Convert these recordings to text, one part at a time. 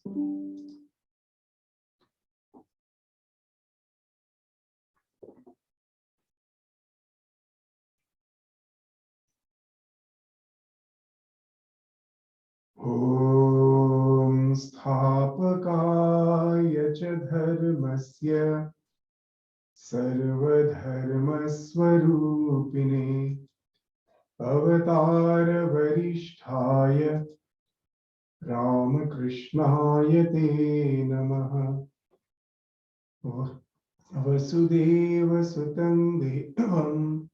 Om Sthapakaya cha dharmasya Sarvadharmaswarupine Avatara Varishtaya Ramakrishnaya Te Namaha Vasudeva Sutam Devam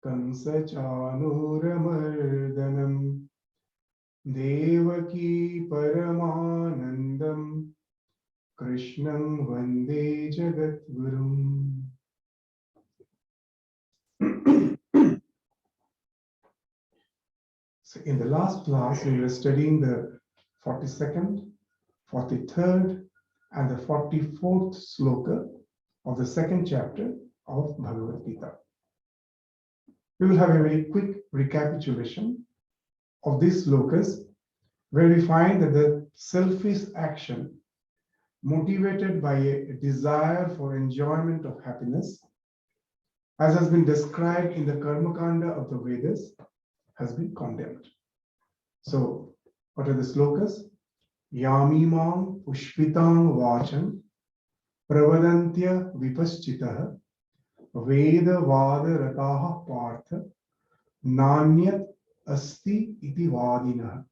Kamsachanuramardanam Devaki Paramanandam Krishnam Vande Jagatgurum. So in the last class, we were studying the 42nd, 43rd, and the 44th sloka of the second chapter of Bhagavad Gita. We will have a very quick recapitulation of these slokas, where we find that the selfish action motivated by a desire for enjoyment of happiness, as has been described in the Karma Kanda of the Vedas, has been condemned. So, what are the slokas? Yamimam pushpitam vacham pravadantya vipaschitah veda vada rataha partha nanyat asti iti vadinah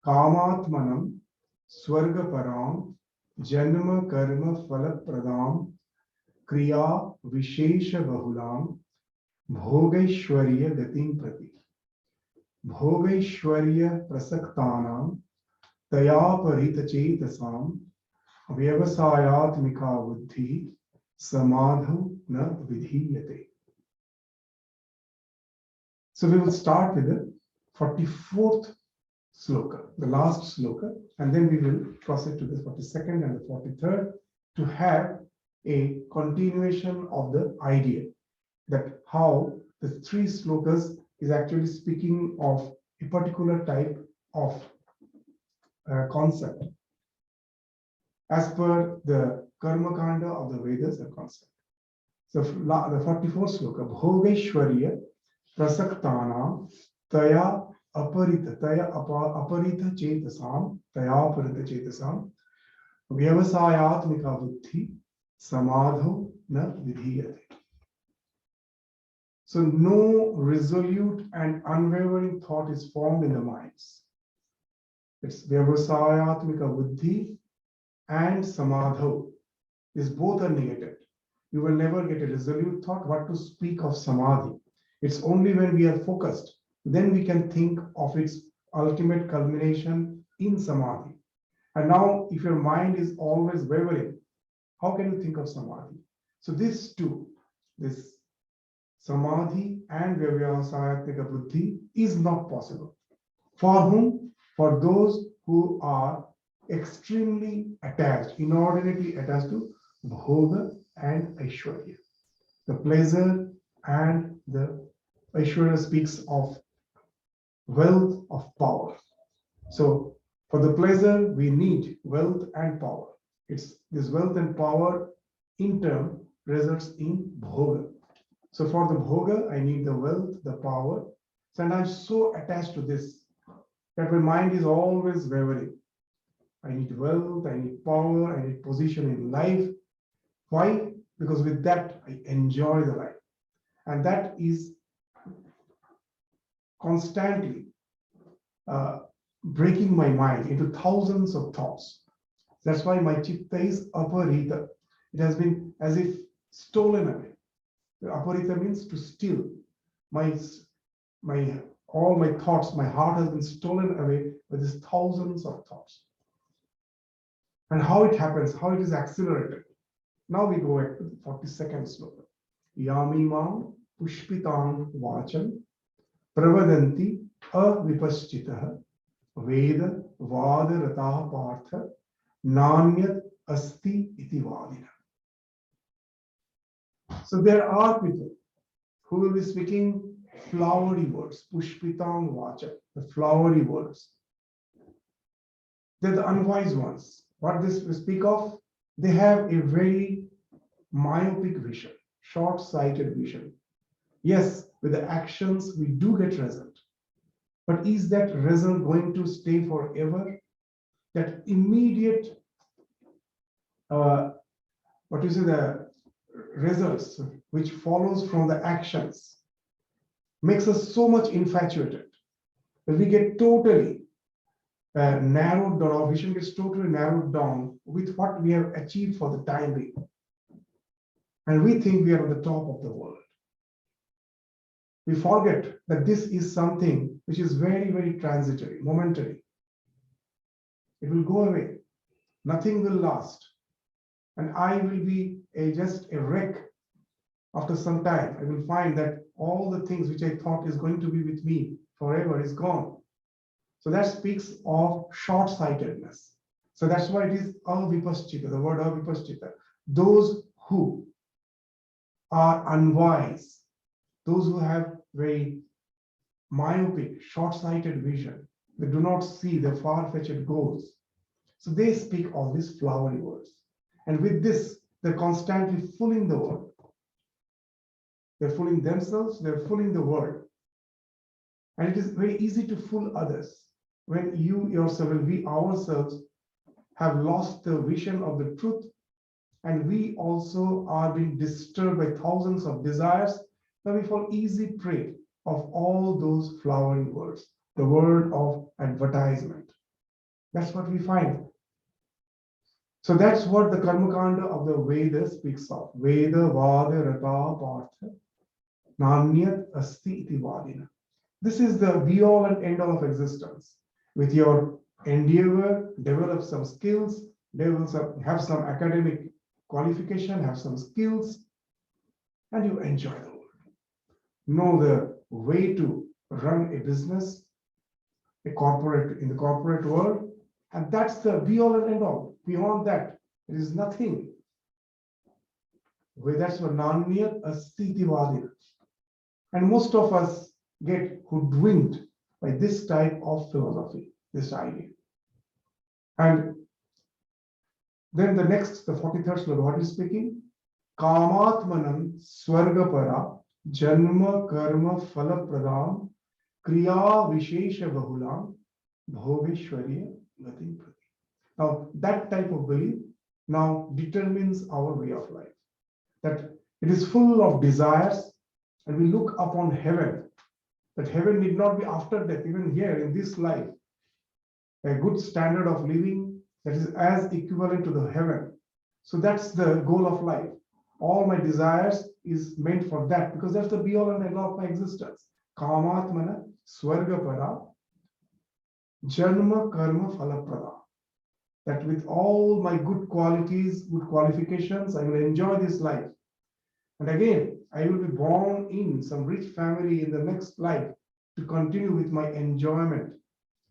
kamatmanam swargaparam janma karma falapradam kriya vishesha bahulam bhogaishwarya gatim prati Bhogaishwarya prasaktanam tayaparita chetasam vyavasayatmika buddhi samadhu na vidhiyate. So we will start with the 44th sloka, the last sloka, and then we will proceed to the 42nd and the 43rd to have a continuation of the idea that how the three slokas is actually speaking of a particular type of concept as per the Karma Kanda of the Vedas and concept. So the 44th sloka, Bhogeshwarya Prasaktana Taya Aparita Chetasam Vyavasayatmika Buddhi Samadho Na Vidhiyate. So no resolute and unwavering thought is formed in the minds. It's Vyavasayatmika Buddhi and Samadho. These both are negated. You will never get a resolute thought. What to speak of Samadhi? It's only when we are focused, then we can think of its ultimate culmination in Samadhi. And now, if your mind is always wavering, how can you think of Samadhi? So these two, this Samadhi and Vyavasayatmika Buddhi is not possible. For whom? For those who are extremely attached, inordinately attached to Bhoga and Aishwarya. The pleasure and the Aishwarya speaks of wealth, of power. So for the pleasure, we need wealth and power. It's this wealth and power in turn results in Bhoga. So for the Bhoga, I need the wealth, the power. And I'm so attached to this that my mind is always wavering. I need wealth, I need power, I need position in life. Why? Because with that, I enjoy the life. And that is constantly breaking my mind into thousands of thoughts. That's why my chitta is aparita. It has been as if stolen away. Aparita means to steal. All my thoughts, my heart has been stolen away by these thousands of thoughts. And how it happens, how it is accelerated. Now we go back to the 42nd sloka. Yamimam pushpitam vacham pravadanti avipaschitah veda vada rataha partha nanyat asti iti vadina. So there are people who will be speaking flowery words, pushpitam vacha, the flowery words. They're the unwise ones. What this we speak of, they have a very myopic vision, short-sighted vision. Yes, with the actions we do get result, but is that result going to stay forever? That immediate, what you say, the results which follows from the actions makes us so much infatuated that we get totally narrowed down, our vision gets totally narrowed down with what we have achieved for the time being. And we think we are on the top of the world. We forget that this is something which is very, very transitory, momentary. It will go away. Nothing will last. And I will be just a wreck after some time. I will find that all the things which I thought is going to be with me forever is gone. So that speaks of short-sightedness. So that's why it is avipaschita, the word avipaschita. Those who are unwise, those who have very myopic, short-sighted vision, they do not see the far-fetched goals. So they speak all these flowery words. And with this, they're constantly fooling the world. They're fooling themselves, they're fooling the world. And it is very easy to fool others when you yourself and we ourselves have lost the vision of the truth, and we also are being disturbed by thousands of desires. Now we fall easy prey of all those flowery words, the word of advertisement. That's what we find. So that's what the Karmakanda of the Vedas speaks of. Veda Vada Rata Partha Nanyat Asti Iti Vadina. This is the be all and end all of existence. With your endeavor, develop some skills, have some academic qualification, have some skills, and you enjoy the world. Know the way to run a business, in the corporate world, and that's the be all and end all. Beyond that, there is nothing. That's what Nanyat Asti Iti Vadina. And most of us get hoodwinked by this type of philosophy, this idea. And then the 43rd sloka, what is speaking? Kamatmanam Swargapara Janma Karma Phala Pradam Kriya Vishesha Bahulam Bhoveshwarya Gatim Prati. Now, that type of belief now determines our way of life. That it is full of desires, and we look upon heaven. That heaven need not be after death, even here in this life. A good standard of living that is as equivalent to the heaven. So that's the goal of life. All my desires is meant for that, because that's the be all and end all of my existence. Kamatmana Swargapara Janma Karma Phala Prada. That with all my good qualities, good qualifications, I will enjoy this life. And again, I will be born in some rich family in the next life to continue with my enjoyment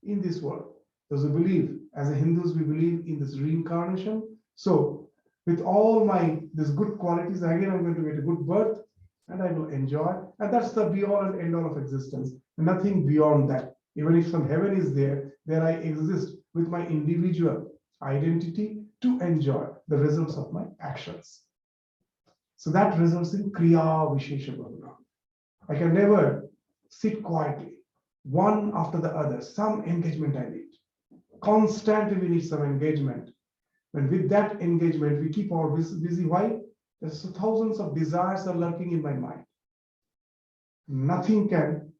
in this world. Those who believe, as a Hindus, we believe in this reincarnation. So with all these good qualities, again, I'm going to get a good birth and I will enjoy. And that's the be all and end all of existence. Nothing beyond that. Even if some heaven is there, there I exist with my individual identity to enjoy the results of my actions. So that results in Kriya Vishesha Bhavana. I can never sit quietly, one after the other. Some engagement I need. Constantly we need some engagement. And with that engagement, we keep our busy. Why? There's thousands of desires are lurking in my mind. Nothing can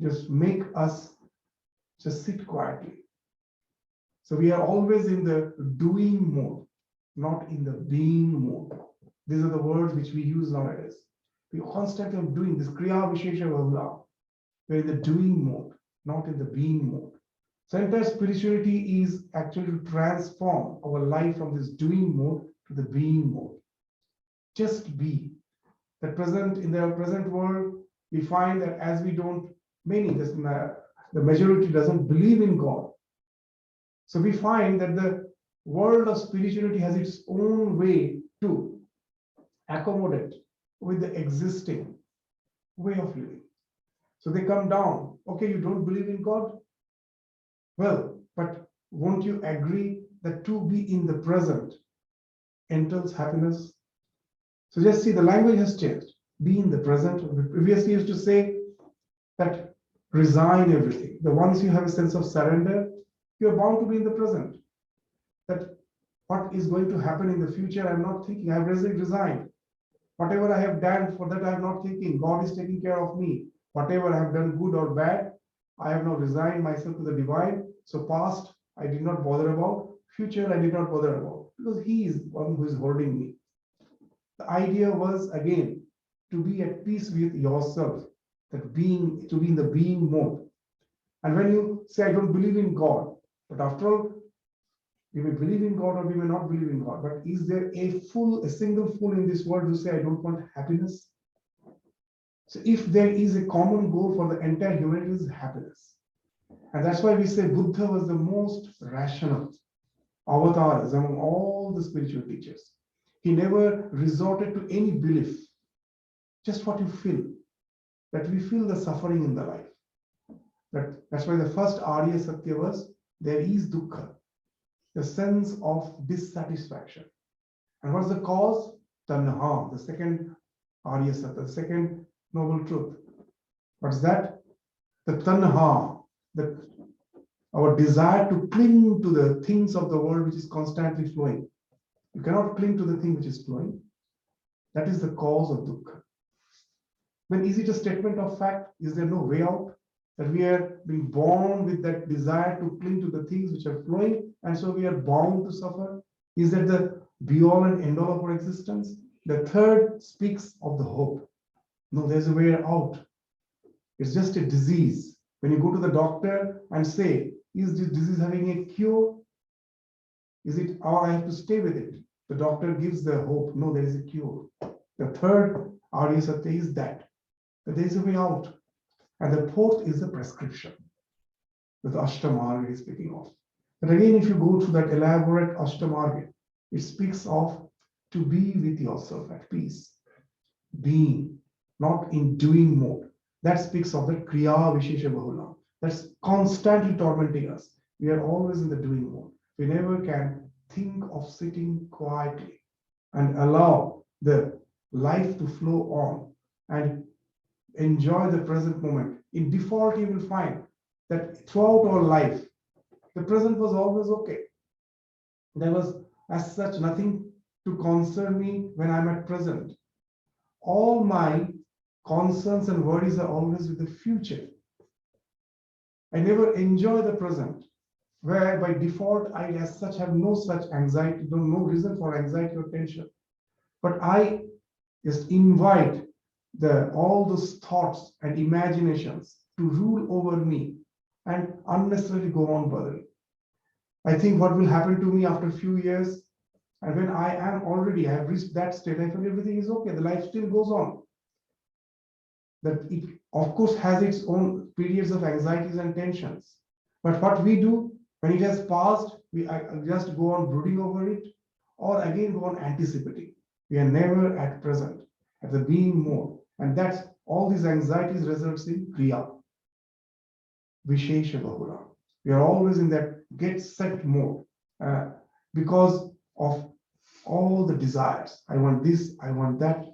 just make us just sit quietly. So we are always in the doing mode, not in the being mode. These are the words which we use nowadays. We are constantly doing this Kriya Vishesha Bhavana. We're in the doing mode, not in the being mode. So entire spirituality is actually to transform our life from this doing mode to the being mode. Just be. In the present world, we find that as we don't, the majority doesn't believe in God. So we find that the world of spirituality has its own way to accommodate with the existing way of living. So they come down. Okay, you don't believe in God? Well, but won't you agree that to be in the present entails happiness? So just see, the language has changed. Be in the present. Previously used to say that resign everything. The once you have a sense of surrender, you are bound to be in the present. That what is going to happen in the future, I'm not thinking. I've resigned. Whatever I have done, for that I'm not thinking. God is taking care of me. Whatever I have done, good or bad, I have now resigned myself to the divine. So past, I did not bother about. Future, I did not bother about. Because He is one who is holding me. The idea was, again, to be at peace with yourself. That being, to be in the being mode. And when you say, I don't believe in God, but after all, we may believe in God or we may not believe in God. But is there a single fool in this world who say, I don't want happiness? So if there is a common goal for the entire humanity, is happiness. And that's why we say Buddha was the most rational avatars among all the spiritual teachers. He never resorted to any belief, just what you feel, that we feel the suffering in the life. That's why the first Arya Satya was, there is dukkha, the sense of dissatisfaction. And what's the cause? Tanha, the second Arya Satya, the second noble truth. What's that? The tanha, our desire to cling to the things of the world which is constantly flowing. You cannot cling to the thing which is flowing. That is the cause of dukkha. Then is it a statement of fact? Is there no way out? That we are being born with that desire to cling to the things which are flowing, and so we are bound to suffer? Is that the be-all and end-all of our existence? The third speaks of the hope. No, there's a way out. It's just a disease. When you go to the doctor and say, is this disease having a cure? Is it, or I have to stay with it? The doctor gives the hope. No, there is a cure. The third Arya Satya is that there is a way out. And the fourth is the prescription, that the Ashtamarga is speaking of. But again, if you go through that elaborate Ashtamarga, it speaks of to be with yourself at peace, being, not in doing mode. That speaks of the Kriya Vishesha Bahula. That's constantly tormenting us. We are always in the doing mode. We never can think of sitting quietly and allow the life to flow on and enjoy the present moment. In default, you will find that throughout our life, the present was always okay. There was, as such, nothing to concern me when I'm at present. All my concerns and worries are always with the future. I never enjoy the present, where by default, I as such have no such anxiety, no reason for anxiety or tension. But I just invite all those thoughts and imaginations to rule over me and unnecessarily go on bothering. I think what will happen to me after a few years, and when I have reached that state, I feel everything is okay. The life still goes on. That it, of course, has its own periods of anxieties and tensions. But what we do when it has passed, we just go on brooding over it, or again go on anticipating. We are never at present, at the being mode. And that's all these anxieties results in Kriya, Vishesha Bahula. We are always in that get set mode because of all the desires. I want this, I want that.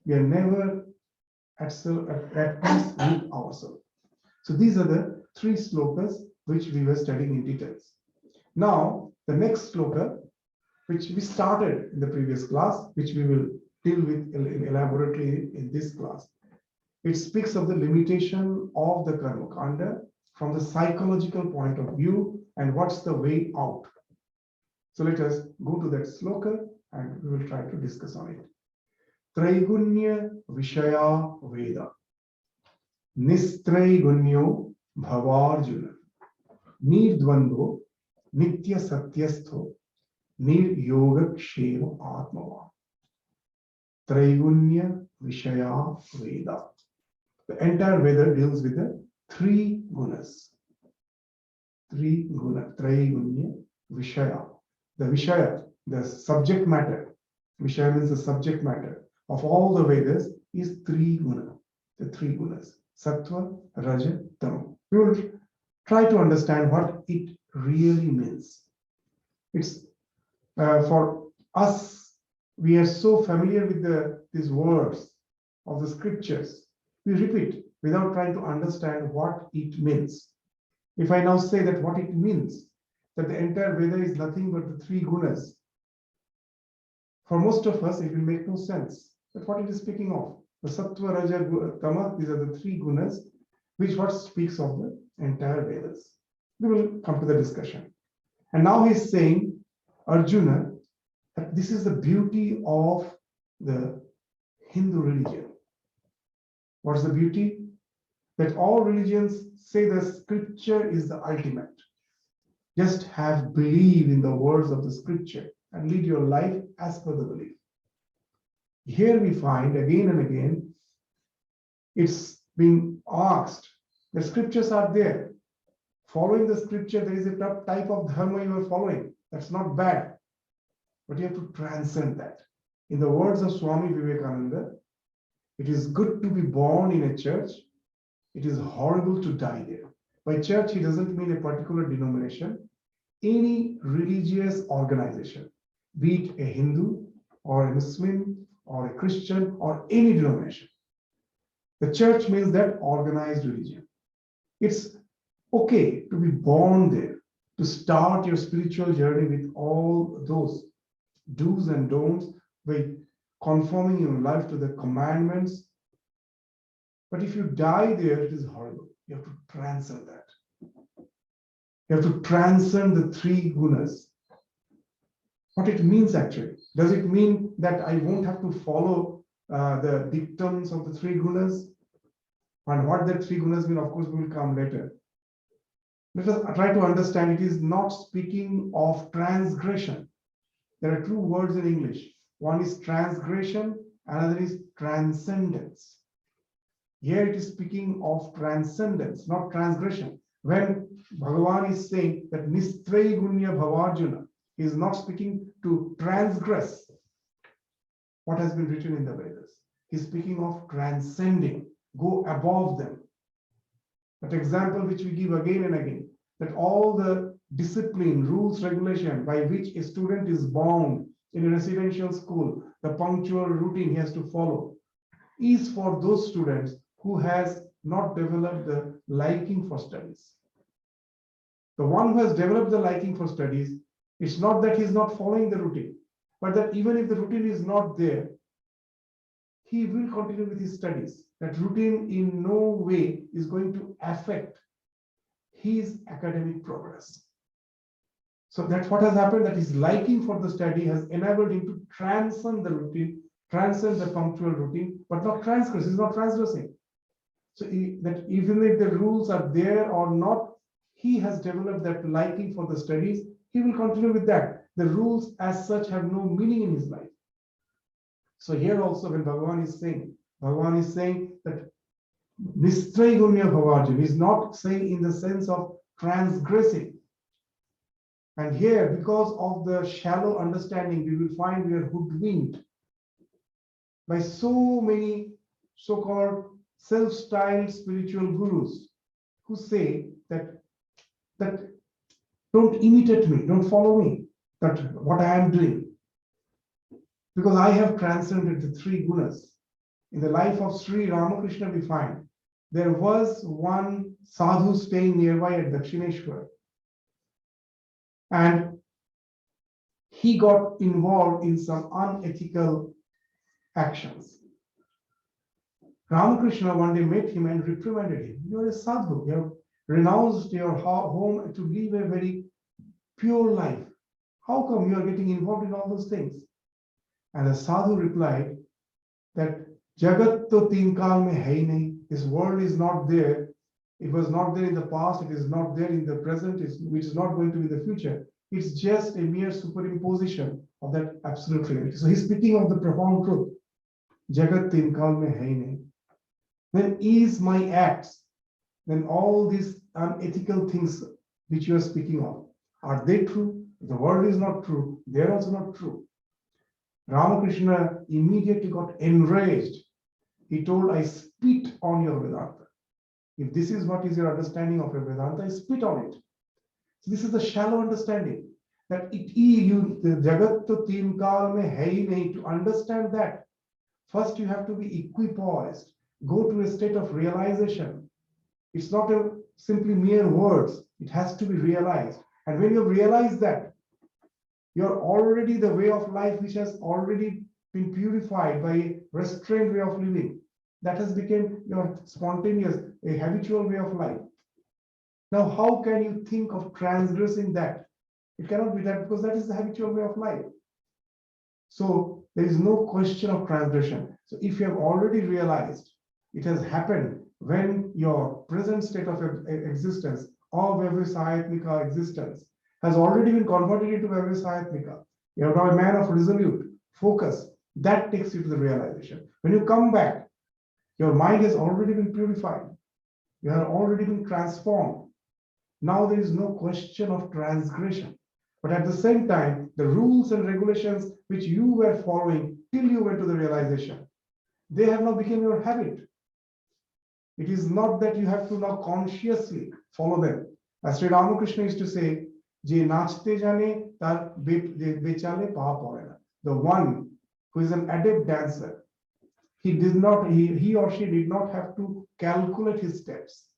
We are never at peace with ourselves. So these are the three slokas which we were studying in details. Now, the next sloka, which we started in the previous class, which we will deal with elaborately in this class. It speaks of the limitation of the karma kanda from the psychological point of view and what's the way out. So let us go to that sloka and we will try to discuss on it. Traigunya Vishaya Veda Nistraigunya Bhavarjuna Nirdvando Nitya Satyastho Niryoga Kshema Atmava. Traigunya Vishaya Veda. The entire Veda deals with the three gunas. Three guna, Traigunya Vishaya. The Vishaya, the subject matter. Vishaya means the subject matter of all the Vedas is three guna. The three gunas. Sattva, Raja, Tama. We will try to understand what it really means. It's for us, we are so familiar with these words of the scriptures. We repeat without trying to understand what it means. If I now say that what it means, that the entire Veda is nothing but the three gunas, for most of us, it will make no sense. But what it is speaking of, the Sattva, Raja, Tama, these are the three gunas, which what speaks of the entire Vedas. We will come to the discussion. And now he's saying, Arjuna, that this is the beauty of the Hindu religion. What's the beauty? That all religions say the scripture is the ultimate. Just have believe in the words of the scripture and lead your life as per the belief. Here we find again and again, it's being asked, the scriptures are there. Following the scripture, there is a type of dharma you are following. That's not bad. But you have to transcend that. In the words of Swami Vivekananda, it is good to be born in a church. It is horrible to die there. By church, he doesn't mean a particular denomination. Any religious organization, be it a Hindu or a Muslim or a Christian or any denomination. The church means that organized religion. It's okay to be born there, to start your spiritual journey with all those do's and don'ts, by conforming your life to the commandments. But if you die there, it is horrible. You have to transcend that. You have to transcend the three gunas. What it means actually. Does it mean that I won't have to follow the dictums of the three gunas? And what the three gunas mean, of course, we will come later. Let us try to understand, it is not speaking of transgression. There are two words in English. One is transgression, another is transcendence. Here it is speaking of transcendence, not transgression. When Bhagavan is saying that Nistrai Gunya Bhavarjuna, he is not speaking to transgress what has been written in the Vedas. He is speaking of transcending, go above them. That example which we give again and again, that all the discipline, rules, regulation by which a student is bound in a residential school, the punctual routine he has to follow, is for those students who has not developed the liking for studies. The one who has developed the liking for studies, it's not that he's not following the routine, but that even if the routine is not there, he will continue with his studies. That routine in no way is going to affect his academic progress. So that's what has happened, that his liking for the study has enabled him to transcend the routine, transcend the punctual routine, but not transgress. He's not transgressing. So that even if the rules are there or not, he has developed that liking for the studies. He will continue with that. The rules as such have no meaning in his life. So here also when Bhagavan is saying that Nistray Gunya Bhavarjan is not saying in the sense of transgressing. And here, because of the shallow understanding, we will find we are hoodwinked by so many so-called self-styled spiritual gurus who say that don't imitate me, don't follow me, that what I am doing. Because I have transcended the three gunas. In the life of Sri Ramakrishna, we find there was one sadhu staying nearby at Dakshineshwar. And he got involved in some unethical actions. Ramakrishna one day met him and reprimanded him. You are a sadhu. You have renounced your home to live a very pure life. How come you are getting involved in all those things? And the sadhu replied that Jagat to teen kaal mein hai nahi. This world is not there. It was not there in the past. It is not there in the present. Which is not going to be the future. It's just a mere superimposition of that absolute reality. So he's speaking of the profound truth. Jagat teen kaal mein hai nahi. Then is my acts, then all these unethical things which you are speaking of, are they true? The world is not true. They are also not true. Ramakrishna immediately got enraged. He told, I spit on your Vedanta. If this is what is your understanding of your Vedanta, I spit on it. So this is the shallow understanding that jagat to teen kaal mein hai hi nahi. To understand that, first you have to be equipoised, go to a state of realization. It's not simply mere words, it has to be realized. And when you realize that, you're already the way of life which has already been purified by a restrained way of living. That has become your spontaneous, a habitual way of life. Now, how can you think of transgressing that? It cannot be that, because that is the habitual way of life. So there is no question of transgression. So if you have already realized it has happened when your present state of existence or Vyavasayatmika existence has already been converted into Vyavasayatmika, you are now a man of resolute focus. That takes you to the realization. When you come back, your mind has already been purified. You have already been transformed. Now there is no question of transgression. But at the same time, the rules and regulations which you were following till you went to the realization, they have now become your habit. It is not that you have to now consciously follow them. As Sri Ramakrishna used to say, "Je nachte jane tar bechale pa poena." The one who is an adept dancer, he or she did not have to calculate his steps.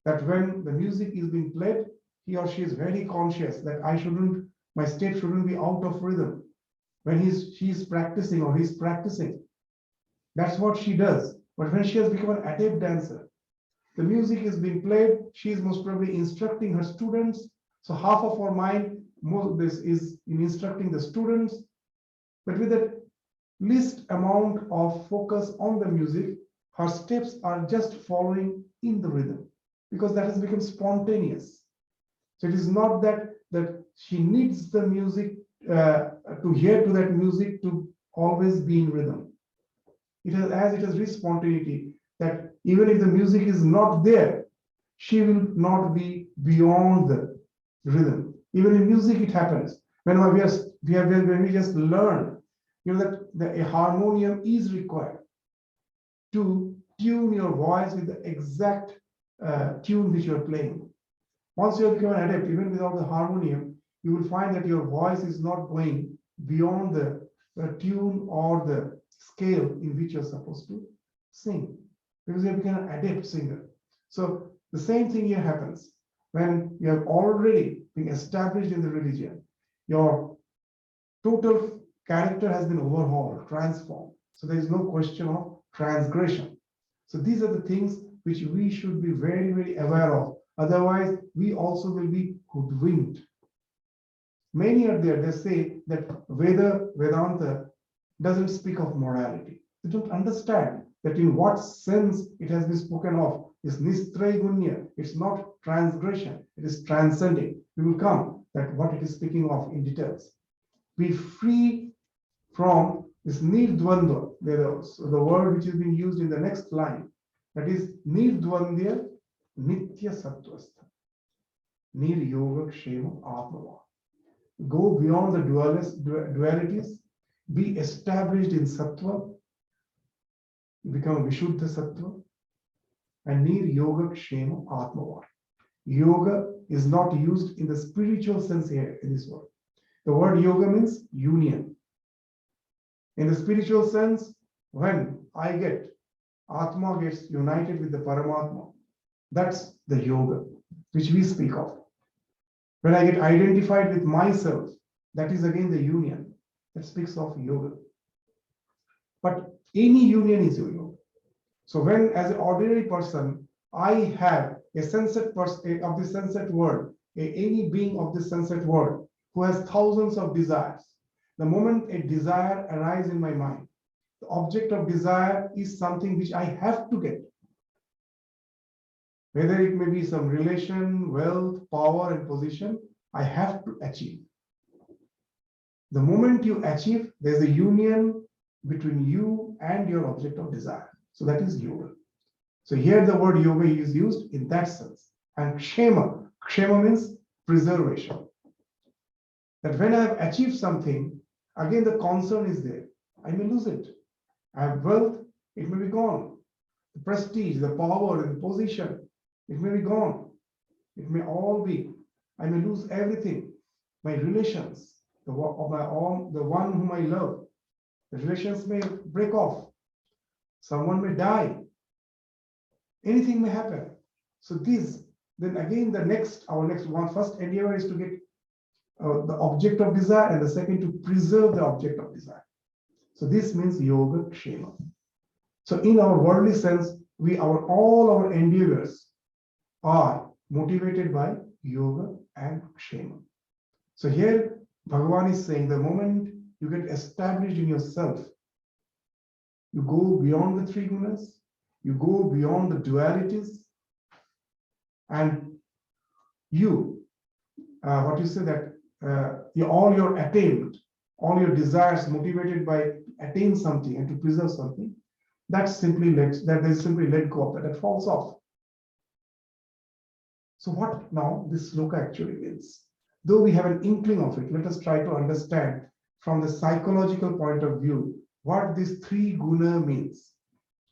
That when the music is being played, he or she is very conscious that my step shouldn't be out of rhythm. When she's practicing or he's practicing, that's what she does. But when she has become an adept dancer, the music is being played, she is most probably instructing her students. So half of her mind, this is in instructing the students. But with the least amount of focus on the music, her steps are just following in the rhythm, because that has become spontaneous. So it is not that she needs the music to hear to that music to always be in rhythm. It has reached spontaneity that even if the music is not there, she will not be beyond the rhythm. Even in music, it happens. When we just learn, that a harmonium is required to tune your voice with the exact tune which you are playing. Once you have become an adept, even without the harmonium, you will find that your voice is not going beyond the tune or the scale in which you're supposed to sing, because you have become an adept singer. So the same thing here happens when you have already been established in the religion. Your total character has been overhauled, transformed. So there is no question of transgression. So these are the things which we should be very, very aware of. Otherwise, we also will be hoodwinked. Many are there, they say that Vedanta doesn't speak of morality. They don't understand that in what sense it has been spoken of. It's nistraigunya, it's not transgression, it is transcending. We will come that what it is speaking of in details. Be free from this nirdvandva, the word which is being used in the next line, that is nirdvandya nitya sattvastha, nir yoga kshema atmava. Go beyond the dualities, be established in sattva, become a vishuddha sattva, and nir yoga kshema atmava. Yoga is not used in the spiritual sense here in this word. The word yoga means union. In the spiritual sense, when Atma gets united with the Paramatma, that's the yoga which we speak of. When I get identified with myself, that is again the union that speaks of yoga. But any union is yoga. So when, as an ordinary person, I have a sensate person of the sensate world, any being of the sensate world who has thousands of desires, the moment a desire arises in my mind, the object of desire is something which I have to get. Whether it may be some relation, wealth, power, and position, I have to achieve. The moment you achieve, there's a union between you and your object of desire. So that is yoga. So here the word yoga is used in that sense. And kshema means preservation. That when I have achieved something, again the concern is there. I may lose it. I have wealth, it may be gone. The prestige, the power, the position, it may be gone. It may all be I may lose everything, my relations, the one whom I love. The relations may break off. Someone may die. Anything may happen. So then again, our next one, first endeavor is to get the object of desire, and the second to preserve the object of desire. So this means yoga kshema. So in our worldly sense, all our endeavors are motivated by yoga and kshema. So here Bhagavan is saying the moment you get established in yourself, you go beyond the three gunas, you go beyond the dualities, and what you say that all your attempt, all your desires motivated by attain something and to preserve something, that is simply let go of that falls off. So what now this sloka actually means? Though we have an inkling of it, let us try to understand from the psychological point of view what this three guna means.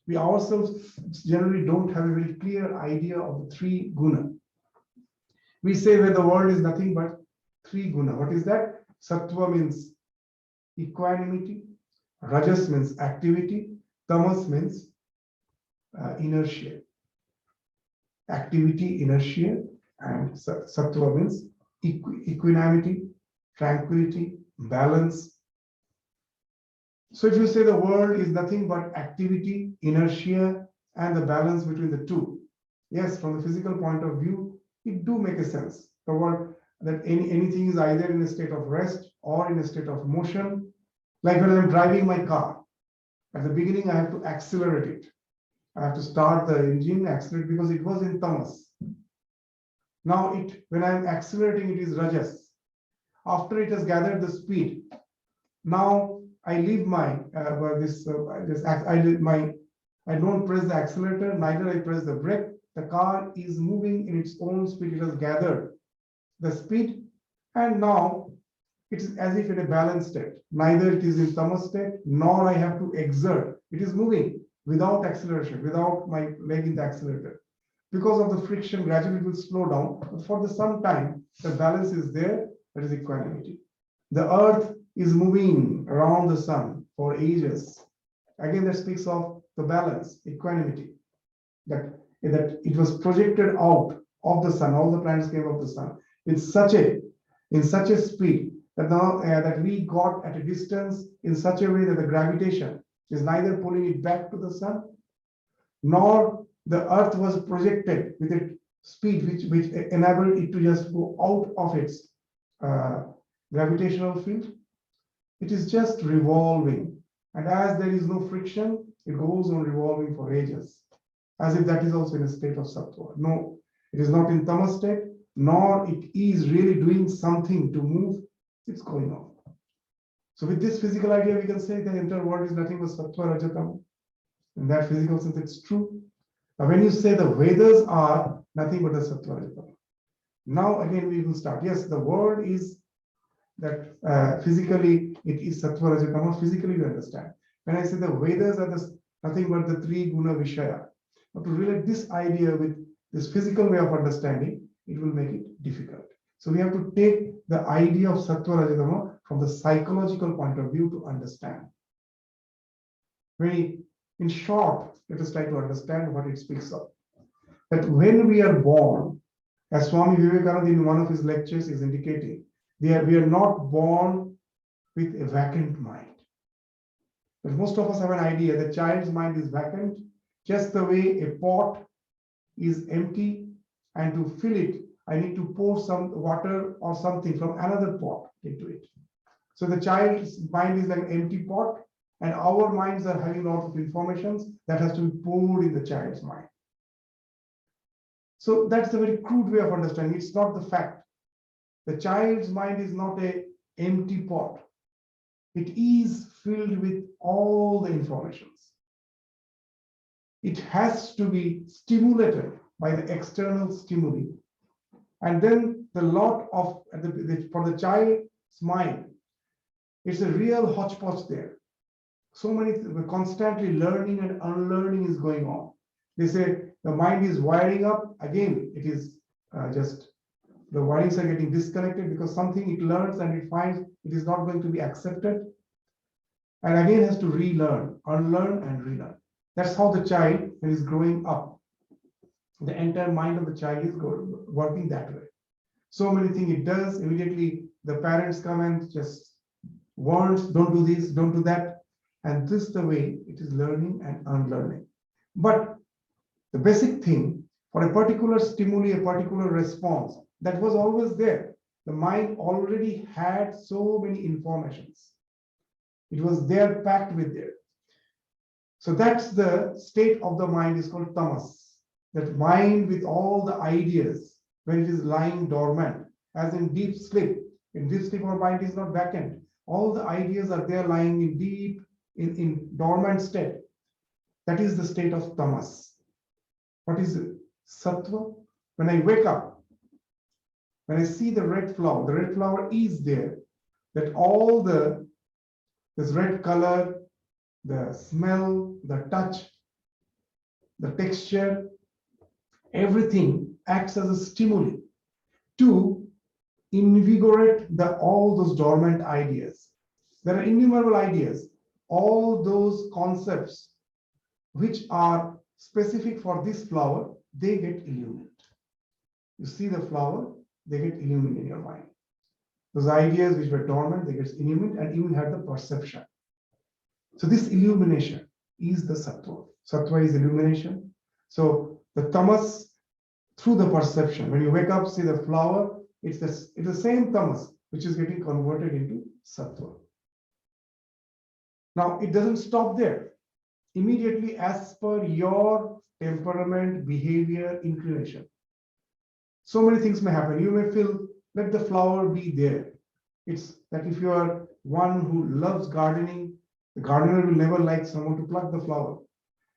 We ourselves generally don't have a very clear idea of the three guna. We say that the world is nothing but three guna. What is that? Sattva means equanimity, rajas means activity, tamas means inertia. Activity, inertia, and sattva means equanimity, tranquility, balance. So if you say the world is nothing but activity, inertia, and the balance between the two, yes, from the physical point of view, it do make a sense. The world that anything is either in a state of rest or in a state of motion. Like when I'm driving my car, at the beginning I have to accelerate it. I have to start the engine, accelerate, because it was in tamas. Now when I'm accelerating, it is rajas. After it has gathered the speed, now I leave I don't press the accelerator, neither I press the brake. The car is moving in its own speed. It has gathered the speed, and now it is as if in a balanced state. Neither it is in tamas state, nor I have to exert. It is moving without acceleration, without my leg in the accelerator. Because of the friction, gradually it will slow down. But for some time, the balance is there. That is equanimity. The earth is moving around the sun for ages. Again, that speaks of the balance, equanimity. That it was projected out of the sun. All the planets came of the sun in such a speed that now that we got at a distance in such a way that the gravitation is neither pulling it back to the sun, nor the earth was projected with a speed which enabled it to just go out of its gravitational field. It is just revolving, and as there is no friction, it goes on revolving for ages, as if that is also in a state of sattva. No, it is not in tamas state, nor it is really doing something to move. It's going on. So with this physical idea, we can say the entire world is nothing but sattva, rajatama. In that physical sense, it's true. Now, when you say the Vedas are nothing but the sattva, rajatama. Now again we will start. Yes, the world is that physically it is sattva, rajatama. Physically we understand. When I say the Vedas are nothing but the three guna vishaya, but to relate this idea with this physical way of understanding, it will make it difficult. So we have to take the idea of sattva, rajatama from the psychological point of view to understand. In short, let us try to understand what it speaks of. That when we are born, as Swami Vivekananda in one of his lectures is indicating, we are not born with a vacant mind. But most of us have an idea that child's mind is vacant, just the way a pot is empty, and to fill it, I need to pour some water or something from another pot into it. So the child's mind is like an empty pot, and our minds are having lots of information that has to be poured in the child's mind. So that's a very crude way of understanding. It's not the fact. The child's mind is not an empty pot. It is filled with all the informations. It has to be stimulated by the external stimuli. And then the lot of, for the child's mind, it's a real hodgepodge there. So many, constantly learning and unlearning is going on. They say the mind is wiring up. Again, it is just the wirings are getting disconnected because something it learns and it finds it is not going to be accepted. And again has to relearn, unlearn and relearn. That's how the child, when he's growing up, the entire mind of the child is working that way. So many things it does, immediately the parents come and just warns, don't do this, don't do that. And this is the way it is learning and unlearning. But the basic thing, for a particular stimuli, a particular response, that was always there. The mind already had so many informations. It was there packed with there. So that's the state of the mind is called tamas. That mind with all the ideas, when it is lying dormant, as in deep sleep. In deep sleep, our mind is not vacant. All the ideas are there lying in deep, in dormant state. That is the state of tamas. What is it? Sattva. When I wake up, when I see the red flower is there. That all this red color, the smell, the touch, the texture, everything acts as a stimuli to invigorate all those dormant ideas. There are innumerable ideas, all those concepts which are specific for this flower, they get illumined. You see the flower, they get illumined in your mind. Those ideas which were dormant, they get illumined and even have the perception. So this illumination is the sattva. Sattva is illumination. So the tamas, through the perception, when you wake up, see the flower, it's the same tamas which is getting converted into sattva. Now it doesn't stop there. Immediately, as per your temperament, behavior, inclination, so many things may happen. You may feel, let the flower be there. It's that if you are one who loves gardening, the gardener will never like someone to pluck the flower.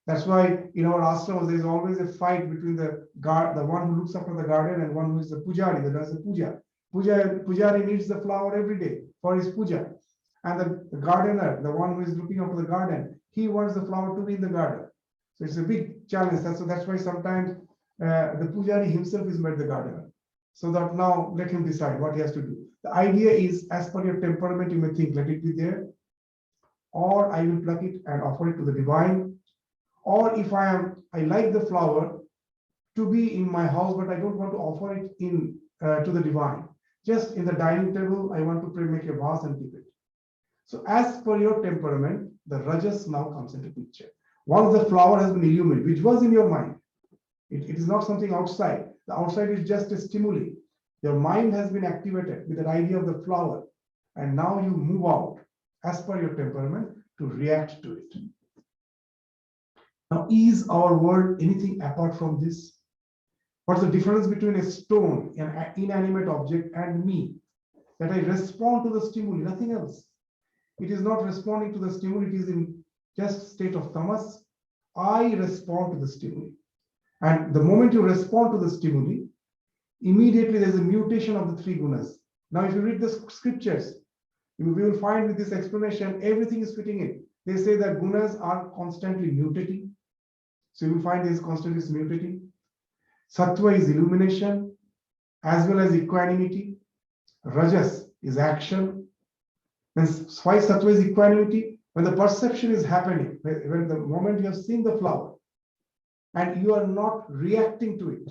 That's why in our ashrams there is always a fight between the one who looks after the garden and one who is the pujari, that does the puja. Pujari needs the flower every day for his puja. And the gardener, the one who is looking after the garden, he wants the flower to be in the garden. So it's a big challenge. That's why sometimes the pujari himself is made the gardener. So that now let him decide what he has to do. The idea is, as per your temperament, you may think, let it be there, or I will pluck it and offer it to the divine. Or if I like the flower to be in my house, but I don't want to offer it to the divine. Just in the dining table, I want to make a vase and keep it. So as per your temperament, the rajas now comes into picture. Once the flower has been illuminated, which was in your mind, it is not something outside. The outside is just a stimuli. Your mind has been activated with the idea of the flower. And now you move out as per your temperament to react to it. Now, is our world anything apart from this? What's the difference between a stone, an inanimate object, and me? That I respond to the stimuli, nothing else. It is not responding to the stimuli, it is in just state of tamas. I respond to the stimuli. And the moment you respond to the stimuli, immediately there's a mutation of the three gunas. Now, if you read the scriptures, we will find with this explanation, everything is fitting in. They say that gunas are constantly mutating. So you will find this constantly mutating. Sattva is illumination, as well as equanimity. Rajas is action. Why sattva is equanimity? When the perception is happening, when the moment you have seen the flower, and you are not reacting to it,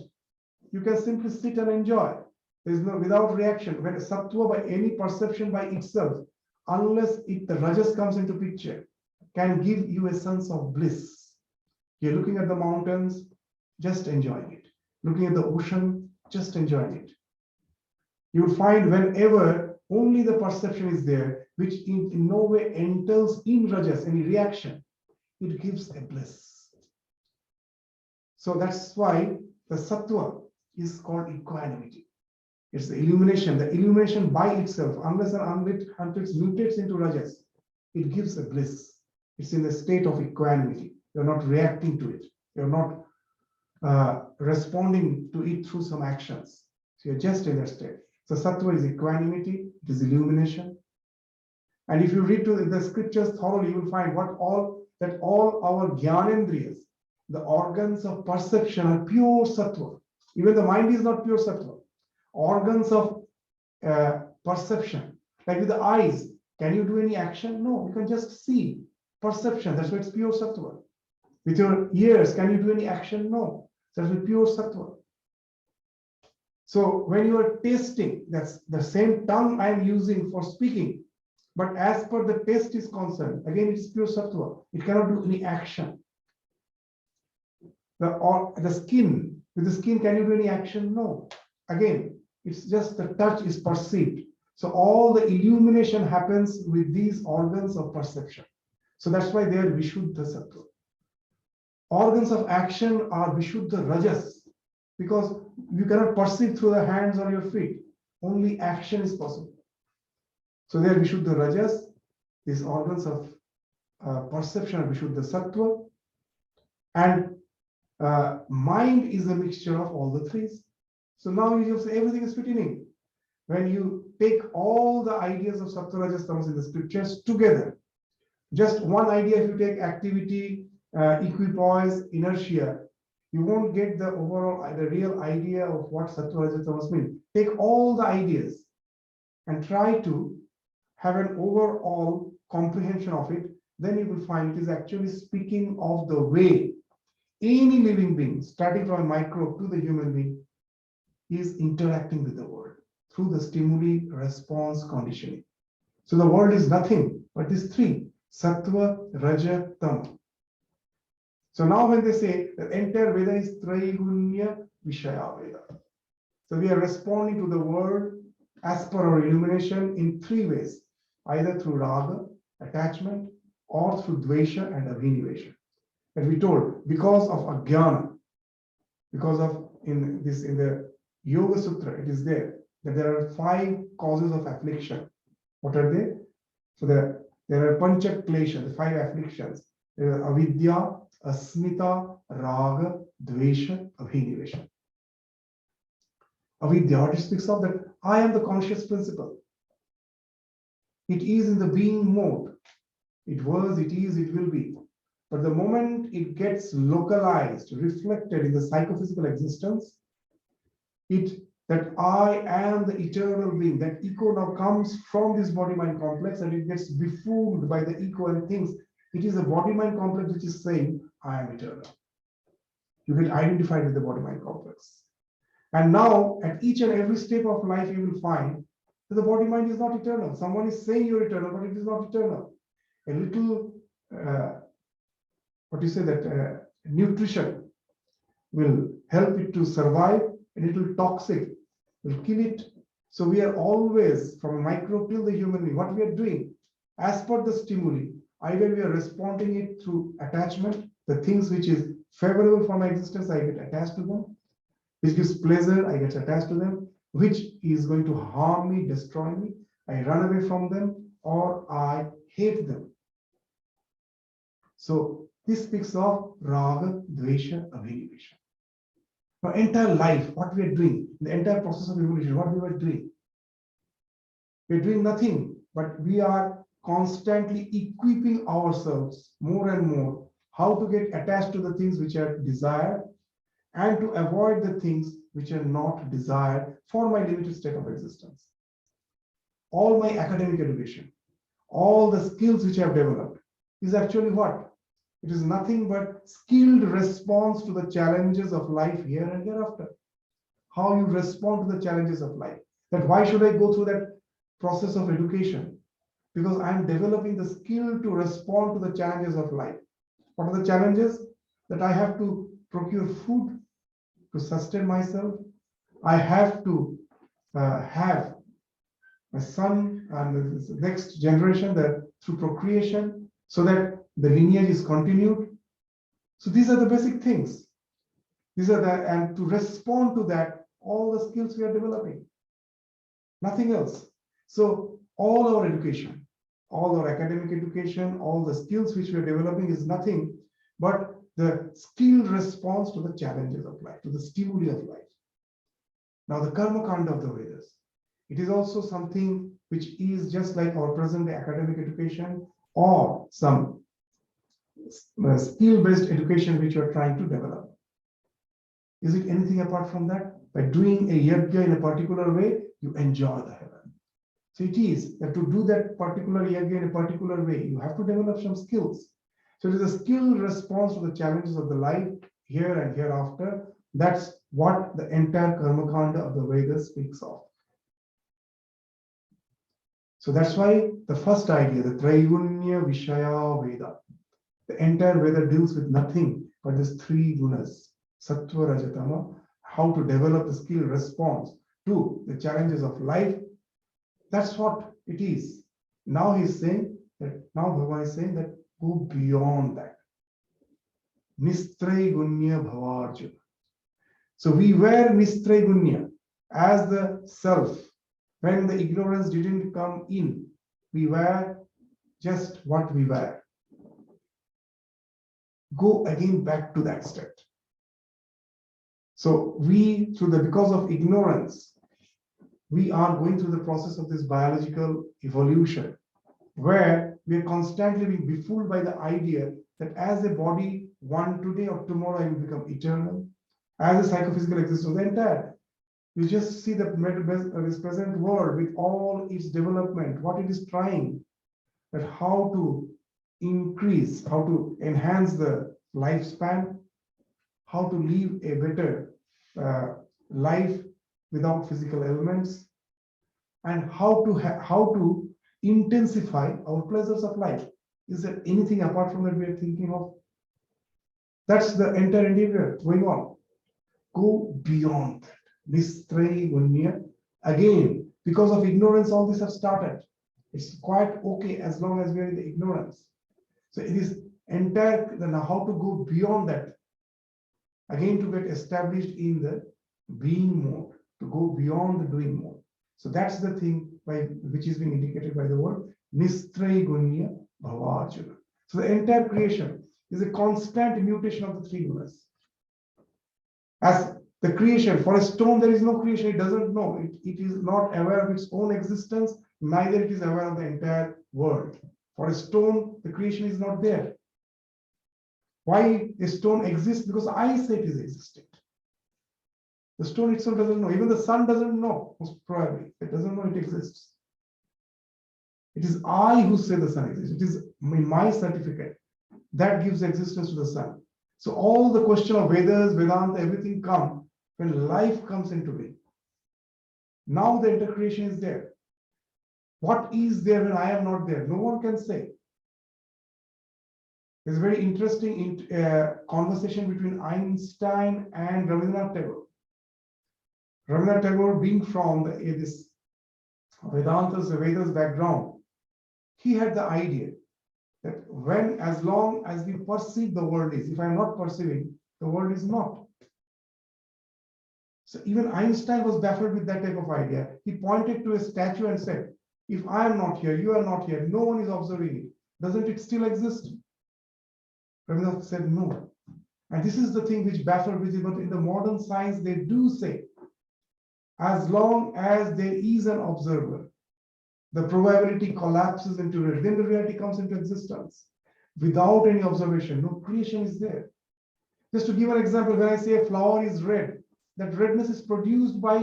you can simply sit and enjoy. There is no without reaction. When a sattva by any perception by itself, unless the rajas comes into picture, can give you a sense of bliss. You're looking at the mountains, just enjoying it. Looking at the ocean, just enjoying it. You'll find whenever only the perception is there, which in no way enters in rajas, any reaction, it gives a bliss. So that's why the sattva is called equanimity. It's the illumination by itself, unless and until it mutates into rajas, it gives a bliss. It's in the state of equanimity. You're not reacting to it. You're not responding to it through some actions. So you're just in that state. So sattva is equanimity, it is illumination. And if you read to the scriptures thoroughly, you will find all our jnanendriyas, the organs of perception, are pure sattva. Even the mind is not pure sattva. organs of perception. Like with the eyes, can you do any action? No, you can just see. Perception, that's why it's pure sattva. With your ears, can you do any action? No, that's pure sattva. So when you are tasting, that's the same tongue I am using for speaking. But as per the taste is concerned, again, it's pure sattva. It cannot do any action. The skin, with the skin, can you do any action? No. Again, it's just the touch is perceived. So all the illumination happens with these organs of perception. So that's why they are Vishuddha Sattva. Organs of action are Vishuddha Rajas, because you cannot perceive through the hands or your feet. Only action is possible. So they are Vishuddha Rajas. These organs of perception are Vishuddha Sattva. And mind is a mixture of all the three. So now you say everything is fitting in. When you take all the ideas of Sattva, Rajas, Tamas in the scriptures together, just one idea, if you take activity, equipoise, inertia, you won't get the overall, the real idea of what Sattva, Rajas, Tamas mean. Take all the ideas and try to have an overall comprehension of it. Then you will find it is actually speaking of the way any living being, starting from a microbe to the human being, is interacting with the world through the stimuli response conditioning. So the world is nothing but these three: Sattva, Raja, Tama. So now when they say the entire Veda is Traigunya Vishaya Veda. So we are responding to the world as per our illumination in three ways: either through Raga, attachment, or through Dvesha and Abhinivesha. And we told, because of Ajnana, because of in the Yoga Sutra, it is there that there are 5 causes of affliction. What are they? So there are Pancha Klesha, the 5 afflictions. There are Avidya, Asmita, Raga, Dvesha, Abhinivesha. Avidya, it speaks of that I am the conscious principle. It is in the being mode. It was, it is, it will be. But the moment it gets localized, reflected in the psychophysical existence, that I am the eternal being, that ego now comes from this body-mind complex and it gets befooled by the ego and thinks it is a body-mind complex which is saying, I am eternal. You get identified with the body-mind complex. And now, at each and every step of life, you will find that the body-mind is not eternal. Someone is saying you're eternal, but it is not eternal. A little, nutrition will help it to survive. A little toxic will kill it. So we are always, from a microbe till the human being, what we are doing, as per the stimuli, either we are responding it through attachment, the things which is favorable for my existence, I get attached to them, which gives pleasure, I get attached to them, which is going to harm me, destroy me, I run away from them, or I hate them. So this speaks of Raga, Dvesha, Abhinivesha. Our entire life, what we are doing, the entire process of evolution, what we were doing. We are doing nothing, but we are constantly equipping ourselves more and more how to get attached to the things which are desired and to avoid the things which are not desired for my limited state of existence. All my academic education, all the skills which I have developed is actually what? It is nothing but skilled response to the challenges of life here and hereafter. How you respond to the challenges of life. That why should I go through that process of education? Because I am developing the skill to respond to the challenges of life. What are the challenges? That I have to procure food to sustain myself. I have to have my son and the next generation that through procreation, so that the lineage is continued. So these are the basic things. These are the, and to respond to that, all the skills we are developing. Nothing else. So all our education, all our academic education, all the skills which we are developing is nothing but the skilled response to the challenges of life, to the stimuli of life. Now the karma kanda of the Vedas, it is also something which is just like our present day academic education or some skill-based education which you are trying to develop. Is it anything apart from that? By doing a yajna in a particular way, you enjoy the heaven. So it is that to do that particular yajna in a particular way, you have to develop some skills. So it is a skilled response to the challenges of the life here and hereafter. That's what the entire Karma Kanda of the Vedas speaks of. So that's why the first idea, the Traigunya Vishaya Veda, the entire Veda deals with nothing but these three gunas, Sattva, Rajatama, how to develop the skill response to the challenges of life. That's what it is. Now he's saying that, now Bhagavan is saying that go beyond that. Nistraigunya Bhavarjuna. So we were Nistraigunya as the self. When the ignorance didn't come in, we were just what we were. Go again back to that state. So we, because of ignorance, we are going through the process of this biological evolution, where we are constantly being befooled by the idea that as a body, one today or tomorrow I will become eternal. As a psychophysical existence, the entire, you just see this present world with all its development, what it is trying, that how to increase, how to enhance the lifespan, how to live a better life without physical ailments, and how to intensify our pleasures of life. Is there anything apart from that we are thinking of? That's the entire endeavor going on. Go beyond that. Nistraigunya. Again, because of ignorance, all this has started. It's quite okay as long as we are in the ignorance. So it is entire, now how to go beyond that. Again, to get established in the being mode, to go beyond the doing mode. So that's the thing which is being indicated by the word Nistraigunya Bhavarjuna. So the entire creation is a constant mutation of the three gunas. As the creation, for a stone, there is no creation, it doesn't know. It is not aware of its own existence, neither it is aware of the entire world. For a stone, the creation is not there. Why a stone exists? Because eyesight is existing. The stone itself doesn't know. Even the sun doesn't know, most probably. It doesn't know it exists. It is I who say the sun exists. It is in my certificate that gives existence to the sun. So all the question of Vedas, Vedanta, everything comes when life comes into being. Now the intercreation is there. What is there when I am not there? No one can say. There's a very interesting conversation between Einstein and Rabindranath Tagore. Rabindranath Tagore, being from this Vedas background, he had the idea that as long as we perceive the world is, if I'm not perceiving, the world is not. So even Einstein was baffled with that type of idea. He pointed to a statue and said, if I am not here, you are not here, no one is observing it, doesn't it still exist? Rabindranath said no. And this is the thing which baffled me, but in the modern science, they do say, as long as there is an observer, the probability collapses into reality. Then the reality comes into existence. Without any observation, no creation is there. Just to give an example, when I say a flower is red, that redness is produced by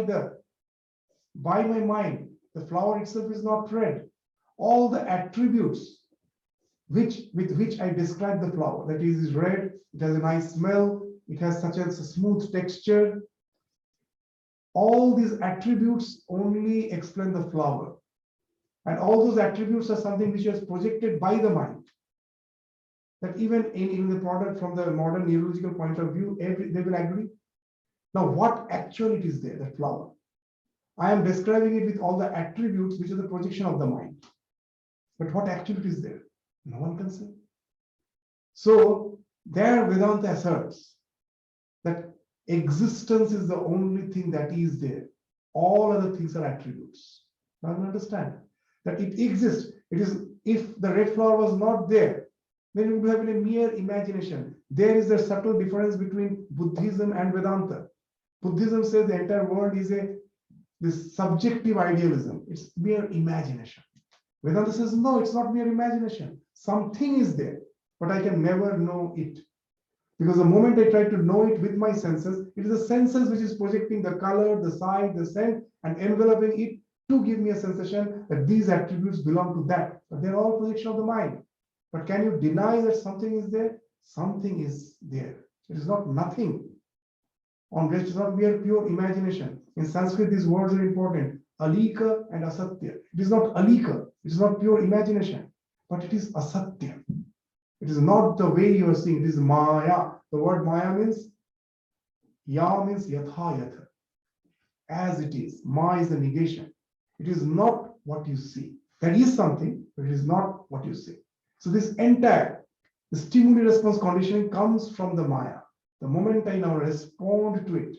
my mind. The flower itself is not red. All the attributes with which I describe the flower, that is red, it has a nice smell, it has such a smooth texture. All these attributes only explain the flower. And all those attributes are something which is projected by the mind. That even in the product, from the modern neurological point of view, they will agree. Now, what actually is there, that flower? I am describing it with all the attributes which are the projection of the mind. But what actually is there? No one can say. So, there Vedanta asserts that existence is the only thing that is there. All other things are attributes. Now you understand that it exists. It is, if the red flower was not there, then you would have been a mere imagination. There is a subtle difference between Buddhism and Vedanta. Buddhism says the entire world is this subjective idealism. It's mere imagination. Vedanta says, no, it's not mere imagination. Something is there, but I can never know it. Because the moment I try to know it with my senses, it is the senses which is projecting the color, the sight, the scent, and enveloping it to give me a sensation that these attributes belong to that. But they're all projection of the mind. But can you deny that something is there? Something is there. It is not nothing. On which is not mere pure imagination. In Sanskrit, these words are important. Alika and asatya. It is not alika. It is not pure imagination. But it is asatya. It is not the way you are seeing. It is maya. The word maya means, ya means yatha yatha. As it is. Ma is the negation. It is not what you see. That is something, but it is not what you see. So this entire the stimuli response conditioning comes from the maya. The moment I now respond to it,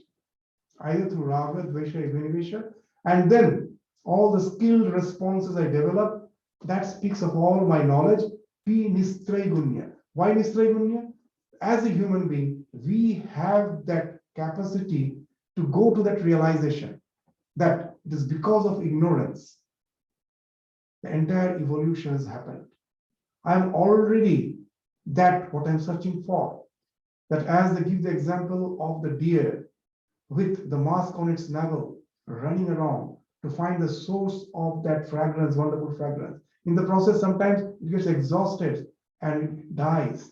either through raga, dvesha, abhinivesha, and then all the skilled responses I develop, that speaks of all my knowledge. P nistraigunya. Why nistraigunya? As a human being, we have that capacity to go to that realization that it is because of ignorance the entire evolution has happened. I am already that what I'm searching for. That as they give the example of the deer with the mask on its navel, running around to find the source of that fragrance, wonderful fragrance. In the process, sometimes it gets exhausted and it dies.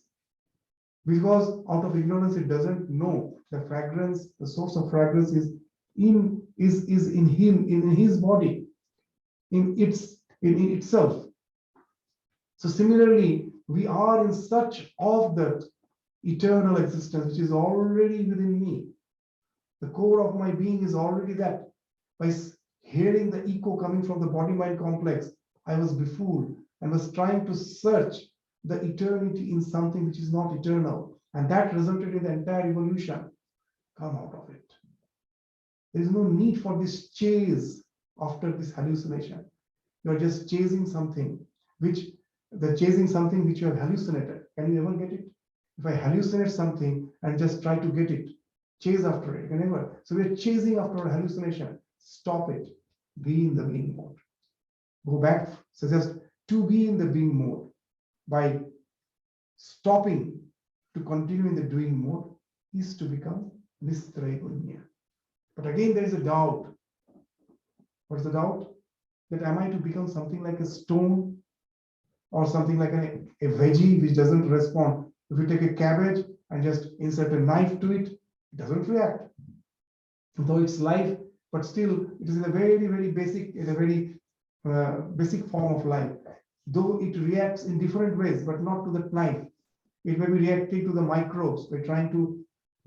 Because out of ignorance, it doesn't know the fragrance, the source of fragrance is in him, in his body, in itself. So similarly, we are in search of that eternal existence which is already within me. The core of my being is already that. By hearing the echo coming from the body-mind complex, I was befooled and was trying to search the eternity in something which is not eternal. And that resulted in the entire evolution. Come out of it. There is no need for this chase after this hallucination. You are just chasing something which you have hallucinated. Can you ever get it? If I hallucinate something and just try to get it, chase after it, you can never. So we are chasing after a hallucination. Stop it. Be in the being mode. Go back, suggest to be in the being mode by stopping to continue in the doing mode is to become nistraigunya. But again, there is a doubt. What's the doubt? That am I to become something like a stone or something like a veggie which doesn't respond? If you take a cabbage and just insert a knife to it, it doesn't react. Though it's life, but still it is in a very, very basic, basic form of life. Though it reacts in different ways, but not to the knife. It may be reacting to the microbes by trying to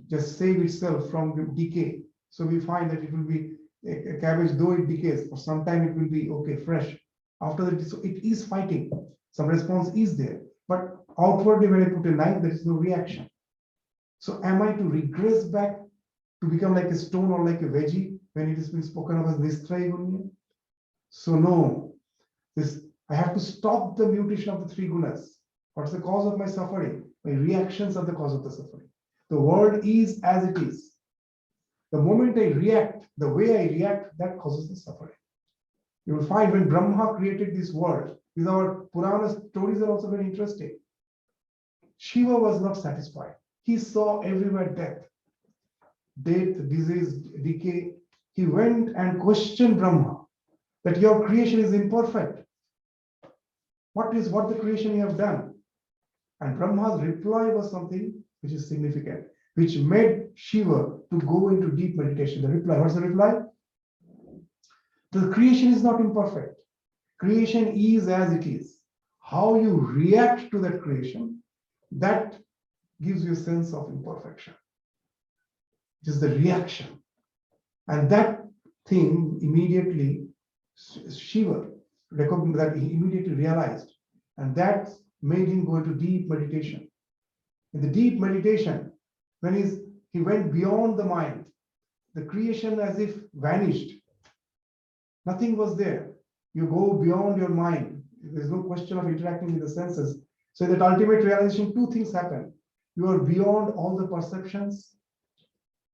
just save itself from decay. So we find that it will be a cabbage, though it decays, for some time it will be okay, fresh. After that, so it is fighting. Some response is there, but outwardly when I put a knife, there is no reaction. So am I to regress back to become like a stone or like a veggie when it has been spoken of as nistraigunya? So no, I have to stop the mutation of the three gunas. What's the cause of my suffering? My reactions are the cause of the suffering. The world is as it is. The moment I react, the way I react, that causes the suffering. You will find when Brahma created this world, with our Purana stories are also very interesting. Shiva was not satisfied. He saw everywhere death, disease, decay. He went and questioned Brahma that your creation is imperfect. What the creation you have done? And Brahma's reply was something which is significant, which made Shiva to go into deep meditation. The reply, what's the reply? The creation is not imperfect. Creation is as it is. How you react to that creation, that gives you a sense of imperfection. It is the reaction. And that thing immediately, Shiva recognized that, he immediately realized. And that made him go into deep meditation. In the deep meditation, when he went beyond the mind, the creation as if vanished. Nothing was there. You go beyond your mind. There's no question of interacting with the senses. So that ultimate realization, two things happen. You are beyond all the perceptions.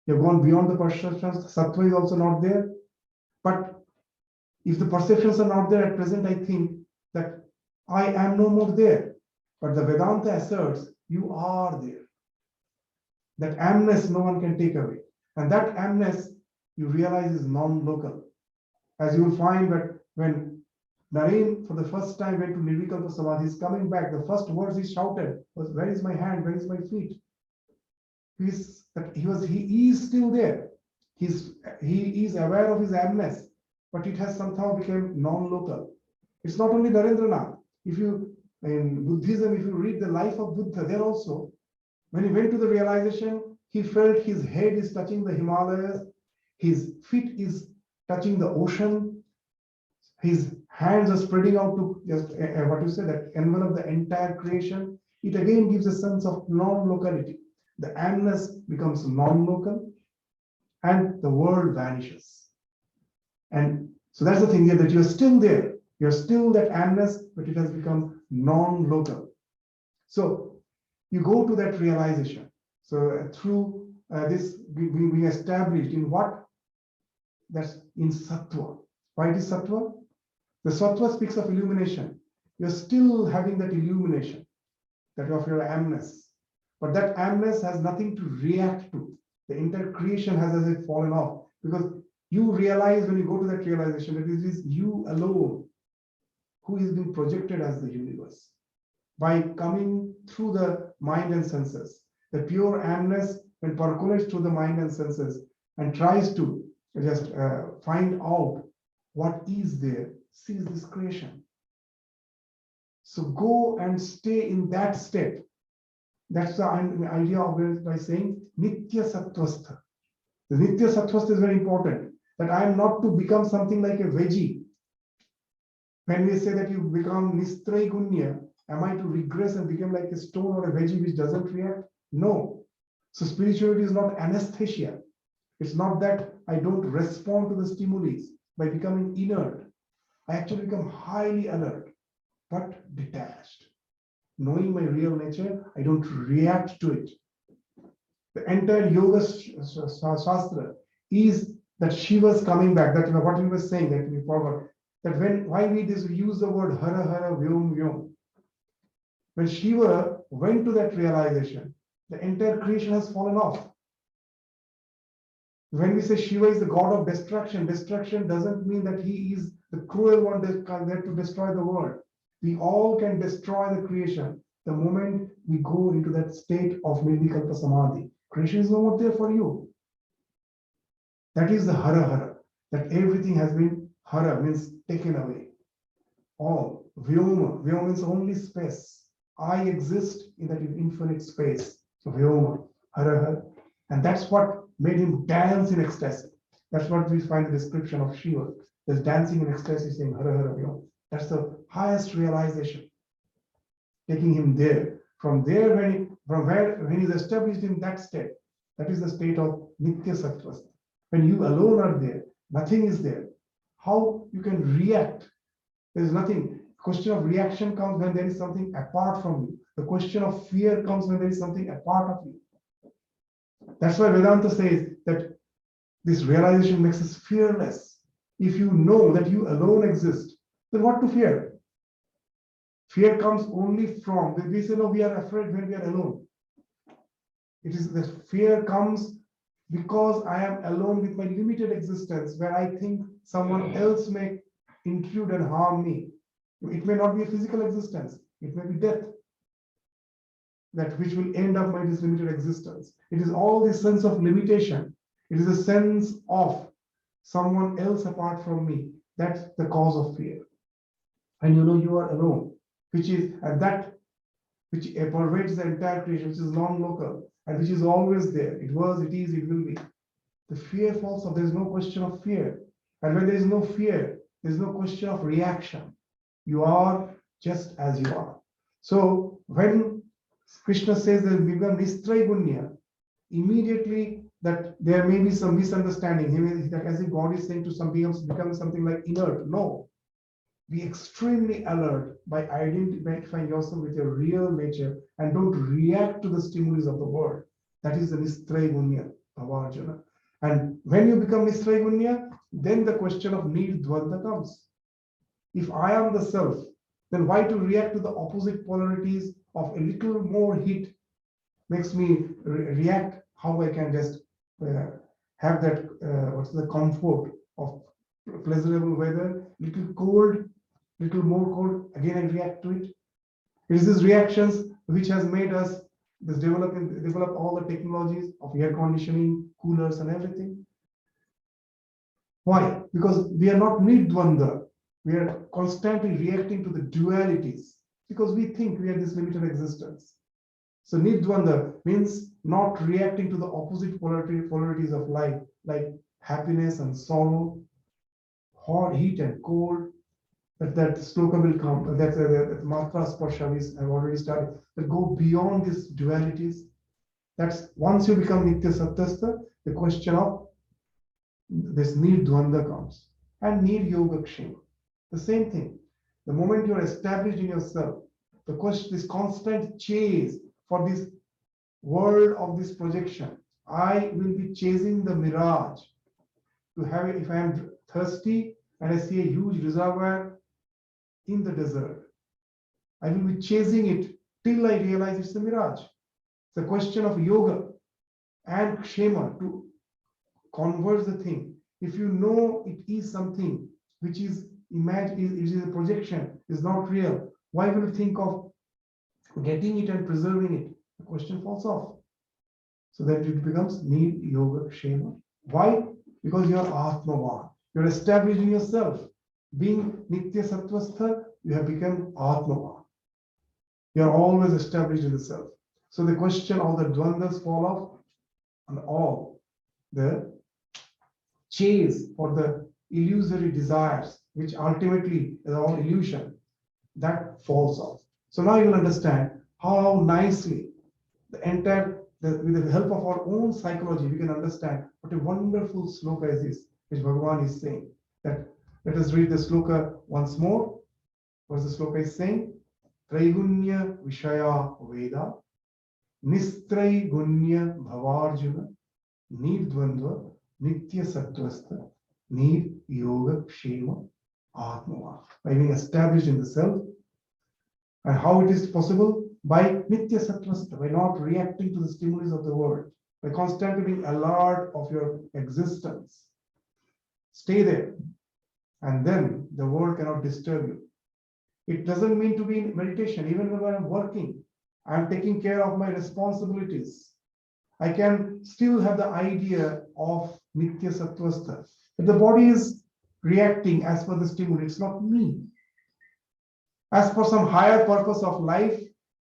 You've gone beyond the perceptions. Sattva is also not there. But if the perceptions are not there at present, I think that I am no more there. But the Vedanta asserts you are there. That amness no one can take away. And that amness, you realize, is non-local. As you will find that when Naren for the first time went to Nirvikalpa Samadhi, he's coming back. The first words he shouted was, "Where is my hand? Where is my feet?" He is still there. He is aware of his amness, but it has somehow become non-local. It's not only Narendranath. If you in Buddhism, if you read the life of Buddha, there also, when he went to the realization, he felt his head is touching the Himalayas, his feet is touching the ocean, his hands are spreading out to just what you say, that envelop the entire creation. It again gives a sense of non-locality. The amness becomes non-local and the world vanishes. And so that's the thing here, that you're still there. You're still that amness, but it has become non-local. So you go to that realization. So through this, we established in what? That's in Sattva. Why it is Sattva? The Sattva speaks of illumination. You're still having that illumination, that of your amness. But that amness has nothing to react to. The entire creation has as if fallen off. Because you realize when you go to that realization that it is you alone who is being projected as the universe. By coming through the mind and senses. The pure amness, when percolates through the mind and senses and tries to just find out what is there, sees this creation. So go and stay in that state. That's the idea of it by saying Nitya Sattvastha. The Nitya Sattvastha is very important. That I am not to become something like a veggie. When we say that you become Nistraya Gunya, am I to regress and become like a stone or a veggie which doesn't react? No. So spirituality is not anesthesia. It's not that I don't respond to the stimuli by becoming inert. I actually become highly alert, but detached. Knowing my real nature, I don't react to it. The entire yoga shastra is that Shiva's coming back. That what we were saying, that we forgot. That why we use the word Hara Hara Vyom Vyom. When Shiva went to that realization, the entire creation has fallen off. When we say Shiva is the god of destruction, destruction doesn't mean that he is the cruel one that comes there to destroy the world. We all can destroy the creation the moment we go into that state of Nirvikalpa Samadhi. Creation is no more there for you. That is the Hara Hara, that everything has been Hara, means taken away. All. Vyoma. Vyoma means only space. I exist in that infinite space. So Vyoma, Hara Hara. And that's what made him dance in ecstasy. That's what we find the description of Shiva. There's dancing in ecstasy saying Hara Hara Vyoma. That's the highest realization. Taking him there. From there, when he's established in that state, that is the state of Nitya Sattvastha. When you alone are there, nothing is there. How you can react? There is nothing. The question of reaction comes when there is something apart from you. The question of fear comes when there is something apart of you. That's why Vedanta says that this realization makes us fearless. If you know that you alone exist, then what to fear? Fear comes only from, we say, no, we are afraid when we are alone. It is the fear comes because I am alone with my limited existence, where I think someone else may intrude and harm me. It may not be a physical existence, it may be death, that which will end up my this limited existence. It is all this sense of limitation. It is a sense of someone else apart from me. That's the cause of fear. And you know you are alone, which is at that which pervades the entire creation, which is non-local and which is always there. It was, it is, it will be. The fear falls off. There is no question of fear. And when there is no fear, there is no question of reaction. You are just as you are. So when Krishna says that we become Nistraya Gunya, immediately that there may be some misunderstanding. That as if God is saying to some beings, become something like inert. No. Be extremely alert by identifying yourself with your real nature and don't react to the stimuli of the world. That is the Nistraya Gunya of Arjuna. And when you become Nistraya Gunya, then the question of Nirdvanda comes. If I am the self, then why to react to the opposite polarities of a little more heat makes me react how I can just have that what's the comfort of pleasurable weather, little cold, little more cold, again I react to it. It is these reactions which has made us develop all the technologies of air conditioning, coolers, and everything. Why? Because we are not nidvanda. We are constantly reacting to the dualities because we think we are this limited existence. So nidvanda means not reacting to the opposite polarities of life, like happiness and sorrow, hot, heat and cold. That sloka will come. That's matra sparshavis I've already started. That go beyond these dualities. That's once you become nitya satyastha, the question of this need dvanda comes and need yoga kshema. The same thing. The moment you are established in yourself, the question, this constant chase for this world of this projection. I will be chasing the mirage to have it. If I am thirsty and I see a huge reservoir in the desert, I will be chasing it till I realize it's a mirage. It's a question of yoga and kshema to converge the thing. If you know it is something which is imagined, it is a projection, is not real, why will you think of getting it and preserving it? The question falls off. So that it becomes need yoga kshema. Why? Because you are atmavan. You're establishing yourself. Being nitya sattvastha, you have become atmavan. You are always established in the self. So the question, all the dvandas fall off, and all the chase for the illusory desires, which ultimately is all illusion, that falls off. So now you will understand how nicely the entire, with the help of our own psychology, we can understand what a wonderful sloka is this, which Bhagavan is saying. That let us read the sloka once more. What the sloka is saying? Traigunya Vishaya Veda, Nistraigunya Bhavarjuna, Nirdvandva, Nitya Sattvastha, Nir Yoga Kshema Atmava. By being established in the self. And how it is possible? By Nitya Sattvastha, by not reacting to the stimulus of the world, by constantly being alert of your existence. Stay there, and then the world cannot disturb you. It doesn't mean to be in meditation. Even when I'm working, I'm taking care of my responsibilities. I can still have the idea of Nitya Sattvastha. But the body is reacting as per the stimulus, it's not me. As for some higher purpose of life,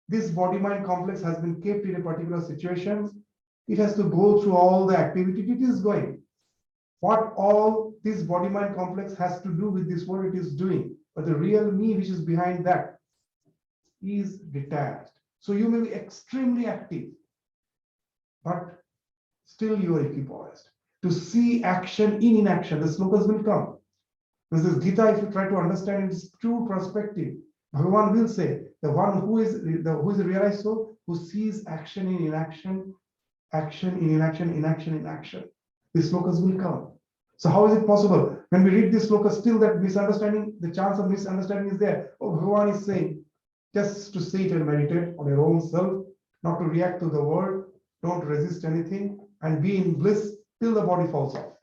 this body-mind complex has been kept in a particular situation. It has to go through all the activity it is going. What all this body-mind complex has to do with this world it is doing. But the real me which is behind that is detached. So you may be extremely active, but still you are equipoised. To see action in inaction, the slokas will come. This is Gita, if you try to understand its true perspective, Bhagavan will say, the one who is a realized soul, who sees action in inaction, action in inaction, inaction in action. These slokas will come. So how is it possible? When we read this sloka, still that misunderstanding, the chance of misunderstanding is there. Oh, Bhagavan is saying, just to sit and meditate on your own self, not to react to the world, don't resist anything, and be in bliss till the body falls off.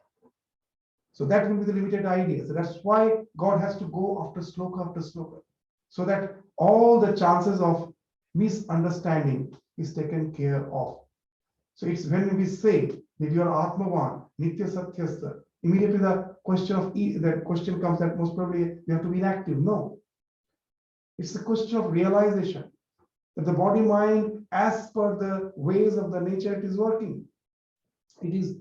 So that will be the limited idea. So that's why God has to go after sloka, so that all the chances of misunderstanding is taken care of. So it's when we say that you are Atmavan, Nitya Satyastha, immediately the question comes that most probably you have to be inactive. No. It's a question of realization that the body mind, as per the ways of the nature, it is working. It is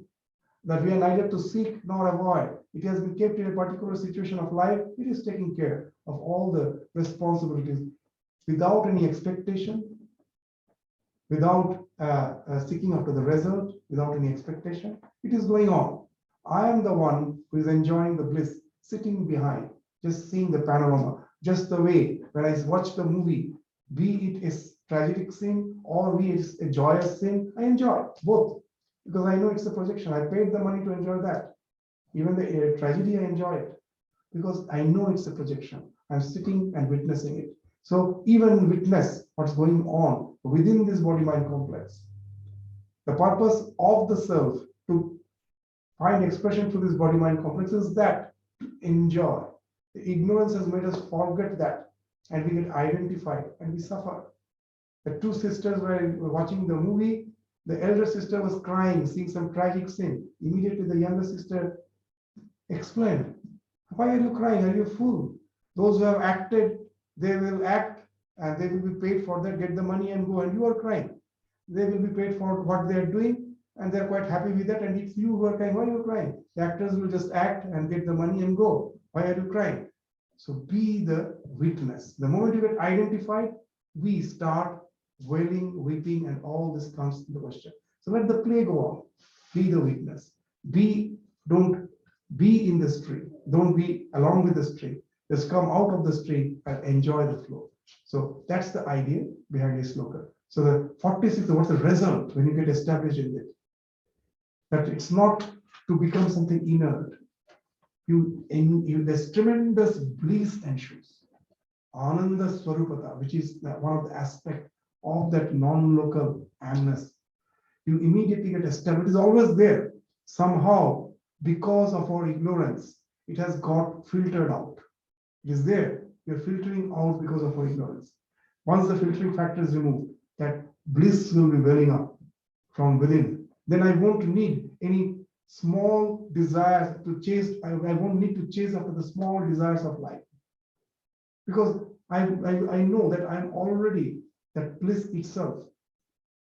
that we are neither to seek nor avoid. It has been kept in a particular situation of life. It is taking care of all the responsibilities without any expectation, without seeking after the result, without any expectation. It is going on. I am the one who is enjoying the bliss, sitting behind, just seeing the panorama, just the way when I watch the movie, be it a tragic scene or be it a joyous scene, I enjoy both. Because I know it's a projection. I paid the money to enjoy that. Even the tragedy, I enjoy it because I know it's a projection. I'm sitting and witnessing it. So even witness what's going on within this body-mind complex. The purpose of the self to find expression through this body-mind complex is that to enjoy. The ignorance has made us forget that, and we get identified and we suffer. The two sisters were watching the movie. The elder sister was crying, seeing some tragic scene. Immediately, the younger sister explained, "Why are you crying? Are you a fool? Those who have acted, they will act and they will be paid for that, get the money and go. And you are crying. They will be paid for what they are doing and they're quite happy with that. And it's you who are crying. Why are you crying? The actors will just act and get the money and go. Why are you crying?" So be the witness. The moment you get identified, we start wailing, weeping, and all this comes to the question. So let the play go on. Be the witness. Don't be in the street. Don't be along with the street. Just come out of the street and enjoy the flow. So that's the idea behind this sloka. So the 46, what's the result when you get established in it? That it's not to become something inert. There's tremendous bliss ensues. Ananda Swarupata, which is one of the aspects of that non-local amness. You immediately get established. It is always there. Somehow, because of our ignorance, it has got filtered out. It is there. We are filtering out because of our ignorance. Once the filtering factor is removed, that bliss will be welling up from within. Then I won't need any small desires to chase. I won't need to chase after the small desires of life. Because I know that I'm already that bliss itself.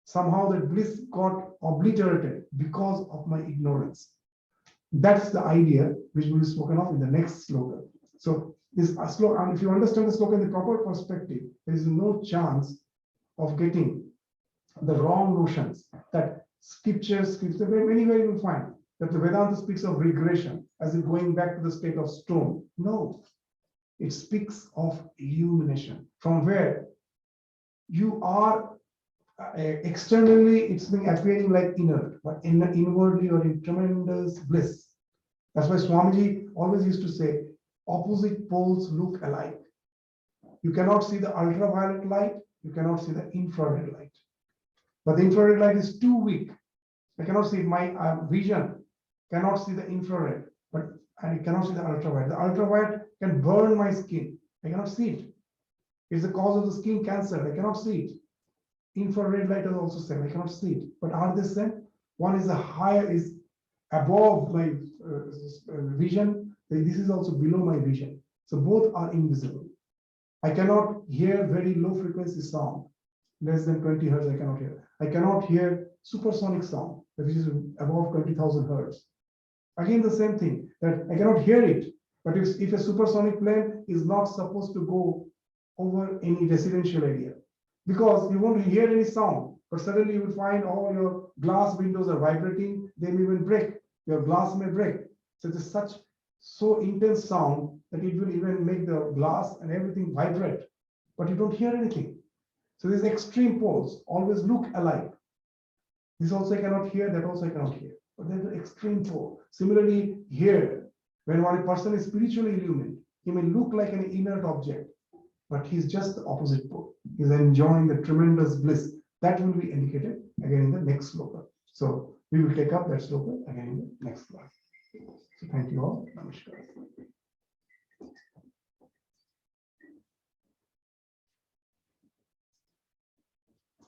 Somehow that bliss got obliterated because of my ignorance. That's the idea which will be spoken of in the next sloka. So this sloka, and if you understand the sloka in the proper perspective, there is no chance of getting the wrong notions that scriptures, anywhere you will find that the Vedanta speaks of regression as if going back to the state of stone. No, it speaks of illumination from where you are externally, it's been appearing like inert, but inwardly you're in tremendous bliss. That's why Swamiji always used to say, opposite poles look alike. You cannot see the ultraviolet light, you cannot see the infrared light. But the infrared light is too weak. I cannot see my vision, cannot see the infrared, but I cannot see the ultraviolet. The ultraviolet can burn my skin. I cannot see it. It's the cause of the skin cancer. I cannot see it. Infrared light is also same. I cannot see it. But are they same? One is is above my vision. This is also below my vision. So both are invisible. I cannot hear very low frequency sound. Less than 20 hertz I cannot hear. I cannot hear supersonic sound, which is above 20,000 hertz. Again, the same thing, that I cannot hear it. But if a supersonic plane is not supposed to go over any residential area, because you won't hear any sound, but suddenly you will find all your glass windows are vibrating, they may even break, your glass may break. So it's so intense sound that it will even make the glass and everything vibrate, but you don't hear anything. So these extreme poles always look alike. This also I cannot hear, that also I cannot hear. But there's an extreme pole. Similarly, here, when one person is spiritually illumined, he may look like an inert object, but he's just the opposite pole. He's enjoying the tremendous bliss. That will be indicated again in the next sloka. So we will take up that sloka again in the next class. So thank you all. Namaskar.